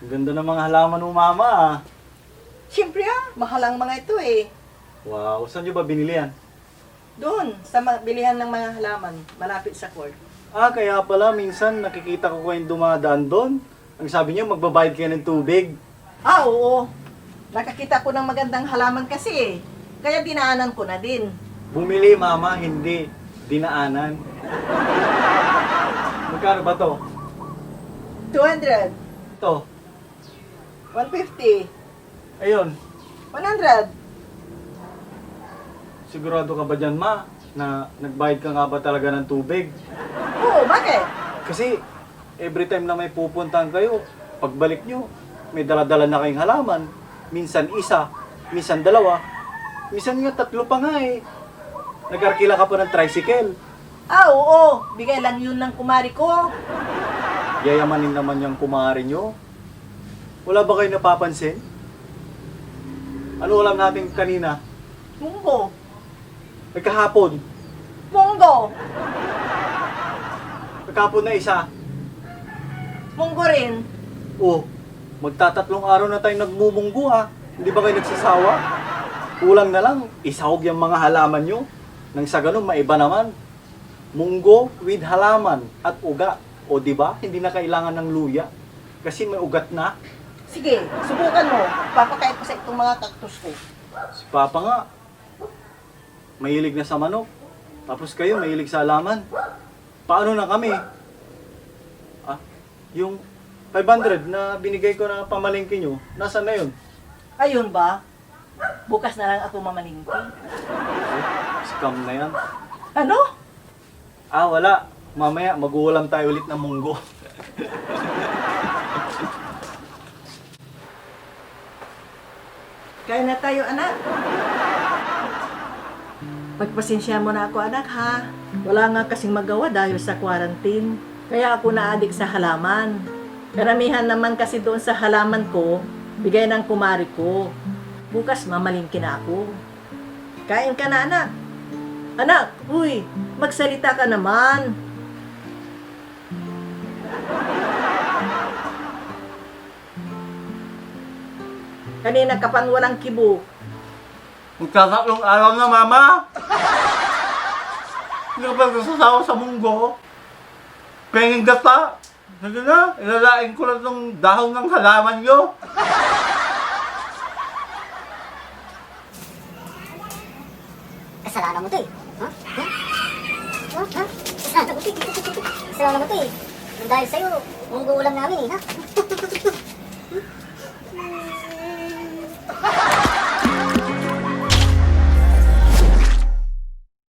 Ganda ng mga halaman mo, mama, ah. Siyempre mahal ang mga ito eh. Wow, saan nyo ba binili yan? Doon, sa bilihan ng mga halaman, malapit sa court. Ah, kaya pala, minsan nakikita ko kayong dumadaan doon. Ang sabi niyo, magbabayad kayo ng tubig. Oo. Nakakita ko ng magandang halaman kasi eh. Kaya dinaanan ko na din. Bumili, mama, hindi. Dinaanan. Magkano ba to? 200, Ito. 150, Ayun. 100. Sigurado ka ba dyan, ma? Na nagbayad ka nga ba talaga ng tubig? Oo, bakit? Kasi, every time na may pupuntahan kayo, pagbalik nyo, may dala-dala na kayong halaman. Minsan isa, minsan dalawa, minsan nga tatlo pa nga eh. Nag-arkila ka pa ng tricycle. Oo. Bigay lang yun ng kumari ko. Yayamanin naman yung kumari nyo. Wala ba kayo napapansin? Ano alam natin kanina? Munggo. Kahapon. Munggo. Kahapon na isa. Munggo rin. Oh, magtatatlong araw na tayo nagmumunggo ha. Hindi ba kayo nagsasawa? Kulang na lang, isahog yung mga halaman nyo. Nang sa ganun, maiba naman. Munggo with halaman at ugat. O di ba? Hindi na kailangan ng luya. Kasi may ugat na. Sige, subukan mo. Papakain ko sa itong mga cactus ko. Si Papa nga, mahilig na sa manok. Tapos kayo, mahilig sa halaman. Paano na kami? Ah, yung 500 na binigay ko na pamalingki nyo, nasaan na yun? Ayun ba? Bukas na lang ako mamalingki. Scam na yan. Ano? Ah, wala. Mamaya, mag-uulam tayo ulit ng munggo. Kaya na tayo, anak. Pagpasensya mo na ako, anak, ha? Wala nga kasing magawa dahil sa quarantine. Kaya ako na-addict sa halaman. Karamihan naman kasi doon sa halaman ko, bigay ng kumari ko. Bukas mamalingki na ako. Kain ka na, anak. Anak, uy, magsalita ka naman. Kanina ka pang walang kibo. Magkakatlong araw na, Mama! Hindi ka ba nasasawa sa munggo? Penging gata! Sige na, ilalain ko lang ng dahon ng halaman nyo. Kasalanan mo to eh. Ha? Ha? Ha? Ha? Kasalanan mo to eh. Kasalanan mo to eh. Dahil sa'yo, munggo ulam namin eh, ha?